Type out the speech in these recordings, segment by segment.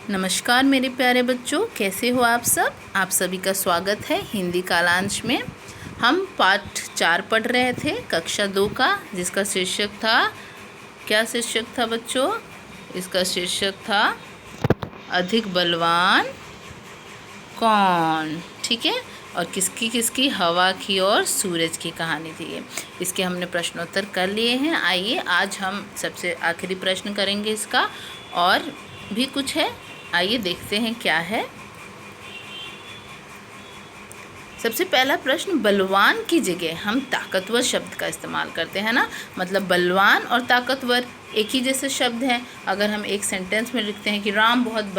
नमस्कार मेरे प्यारे बच्चों, कैसे हो आप सब। आप सभी का स्वागत है हिंदी कालांश में। हम पाठ 4 पढ़ रहे थे कक्षा 2 का, जिसका शीर्षक था, क्या शीर्षक था बच्चों? इसका शीर्षक था अधिक बलवान कौन। ठीक है, और किसकी किसकी, हवा की और सूरज की कहानी थी ये। इसके हमने प्रश्नोत्तर कर लिए हैं। आइए आज हम सबसे आखिरी प्रश्न करेंगे इसका, और भी कुछ है। आइए देखते हैं क्या है। सबसे पहला प्रश्न, बलवान की जगह हम ताकतवर शब्द का इस्तेमाल करते हैं ना। मतलब बलवान और ताकतवर एक ही जैसे शब्द हैं। अगर हम एक सेंटेंस में लिखते हैं कि राम बहुत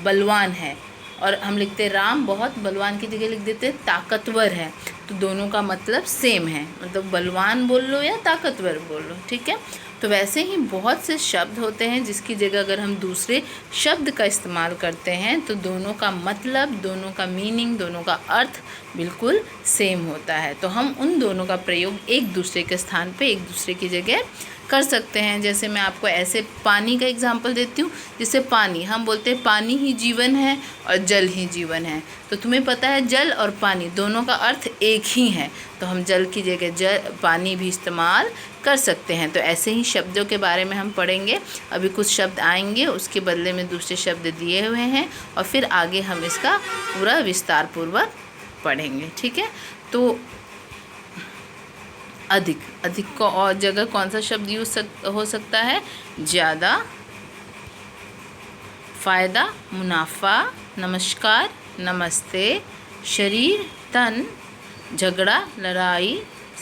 बलवान है, और हम लिखते हैं राम बहुत बलवान की जगह लिख देते हैं ताकतवर है, तो दोनों का मतलब सेम है। मतलब बलवान बोल लो या ताकतवर बोल लो, ठीक है। तो वैसे ही बहुत से शब्द होते हैं जिसकी जगह अगर हम दूसरे शब्द का इस्तेमाल करते हैं तो दोनों का मतलब, दोनों का मीनिंग, दोनों का अर्थ बिल्कुल सेम होता है। तो हम उन दोनों का प्रयोग एक दूसरे के स्थान पे एक दूसरे की जगह कर सकते हैं। जैसे मैं आपको ऐसे पानी का एग्जाम्पल देती हूँ। जैसे पानी, हम बोलते हैं पानी ही जीवन है और जल ही जीवन है। तो तुम्हें पता है जल और पानी दोनों का अर्थ एक ही है, तो हम जल की जगह पानी भी इस्तेमाल कर सकते हैं। तो ऐसे ही शब्दों के बारे में हम पढ़ेंगे। अभी कुछ शब्द आएंगे, उसके बदले में दूसरे शब्द दिए हुए हैं, और फिर आगे हम इसका पूरा विस्तार पूर्वक पढ़ेंगे। ठीक है, तो अधिक को और जगह कौन सा शब्द यूज हो सकता है? ज़्यादा, फ़ायदा, मुनाफा, नमस्कार, नमस्ते, शरीर, तन, झगड़ा, लड़ाई,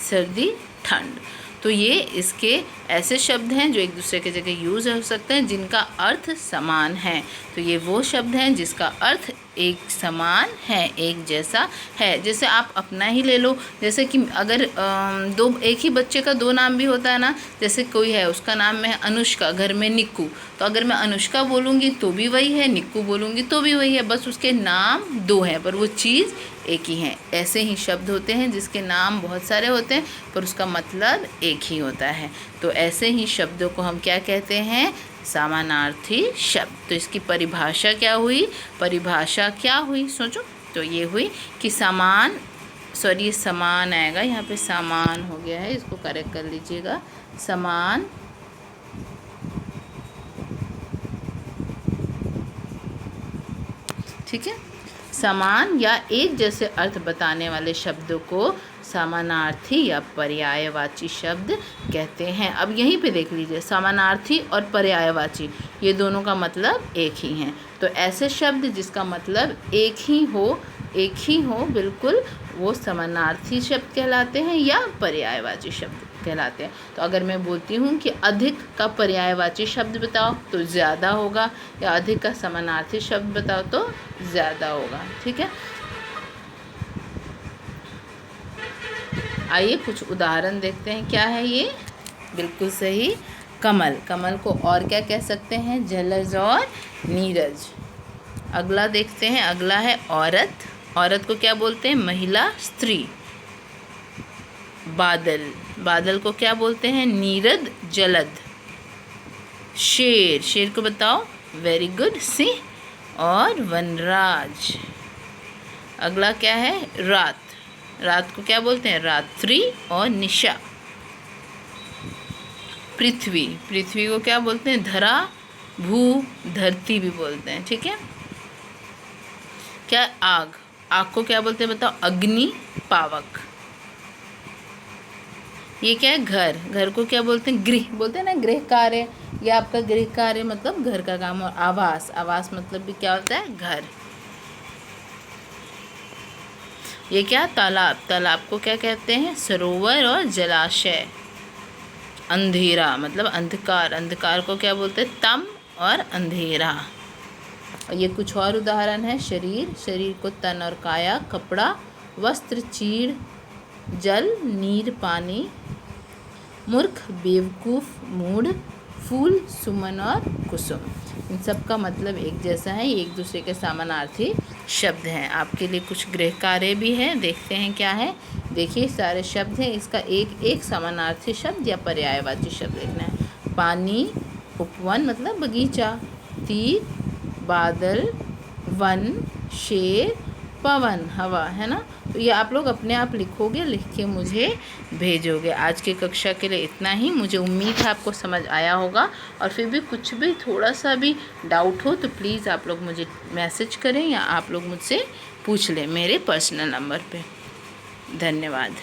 सर्दी, ठंड। तो ये इसके ऐसे शब्द हैं जो एक दूसरे की जगह यूज़ हो सकते हैं, जिनका अर्थ समान है। तो ये वो शब्द हैं जिसका अर्थ एक समान है, एक जैसा है। जैसे आप अपना ही ले लो, जैसे कि अगर एक ही बच्चे का 2 नाम भी होता है ना। जैसे कोई है, उसका नाम है अनुष्का, घर में निक्कू, तो अगर मैं अनुष्का बोलूँगी तो भी वही है, निक्कू बोलूँगी तो भी वही है, बस उसके नाम 2 हैं पर वो चीज़ एक ही है। ऐसे ही शब्द होते हैं जिसके नाम बहुत सारे होते हैं पर उसका मतलब एक ही होता है। तो ऐसे ही शब्दों को हम क्या कहते हैं? समानार्थी शब्द। तो इसकी परिभाषा क्या हुई? सोचो। तो ये हुई कि समान आएगा, यहाँ पे समान हो गया है, इसको करेक्ट कर लीजिएगा। समान ठीक है, समान या एक जैसे अर्थ बताने वाले शब्दों को समानार्थी या पर्यायवाची शब्द कहते हैं। अब यहीं पे देख लीजिए, समानार्थी और पर्यायवाची ये दोनों का मतलब एक ही हैं। तो ऐसे शब्द जिसका मतलब एक ही हो बिल्कुल, वो समानार्थी शब्द कहलाते हैं या पर्यायवाची शब्द कहलाते हैं। तो अगर मैं बोलती हूँ कि अधिक का पर्यायवाची शब्द बताओ तो ज़्यादा होगा, या अधिक का समानार्थी शब्द बताओ तो ज़्यादा होगा। ठीक है, आइए कुछ उदाहरण देखते हैं। क्या है ये? बिल्कुल सही, कमल। कमल को और क्या कह सकते हैं? जलज और नीरज। अगला देखते हैं, अगला है औरत। औरत को क्या बोलते हैं? महिला, स्त्री। बादल, बादल को क्या बोलते हैं? नीरद, जलद। शेर, शेर को बताओ? वेरी गुड, सिंह और वनराज। अगला क्या है? रात, रात को क्या बोलते हैं? रात्रि और निशा। पृथ्वी, पृथ्वी को क्या बोलते हैं? धरा, भू, धरती भी बोलते हैं। ठीक है, क्या? आग, आग को क्या बोलते हैं बताओ? अग्नि, पावक। ये क्या है? घर, घर को क्या बोलते हैं? गृह बोलते हैं ना, गृह कार्य, या आपका गृह कार्य मतलब घर का काम। और आवास, आवास मतलब भी क्या होता है? घर। ये क्या? तालाब, तालाब को क्या कहते हैं? सरोवर और जलाशय। अंधेरा मतलब अंधकार, अंधकार को क्या बोलते हैं? तम और अंधेरा। और ये कुछ और उदाहरण है। शरीर, शरीर को तन और काया। कपड़ा, वस्त्र, चीड़, जल, नीर, पानी। मूर्ख, बेवकूफ़, मूढ़। फूल, सुमन और कुसुम। इन सब का मतलब एक जैसा है, ये एक दूसरे के समानार्थी शब्द हैं। आपके लिए कुछ गृह कार्य भी है, देखते हैं क्या है। देखिए सारे शब्द हैं, इसका एक एक समानार्थी शब्द या पर्यायवाची शब्द लिखना है। पानी, उपवन मतलब बगीचा। तीर, बादल, वन, शेर, पवन, हवा, है ना। तो ये आप लोग अपने आप लिखोगे, लिख के मुझे भेजोगे। आज की कक्षा के लिए इतना ही। मुझे उम्मीद है आपको समझ आया होगा, और फिर भी कुछ भी थोड़ा सा भी डाउट हो तो प्लीज़ आप लोग मुझे मैसेज करें या आप लोग मुझसे पूछ लें मेरे पर्सनल नंबर पे। धन्यवाद।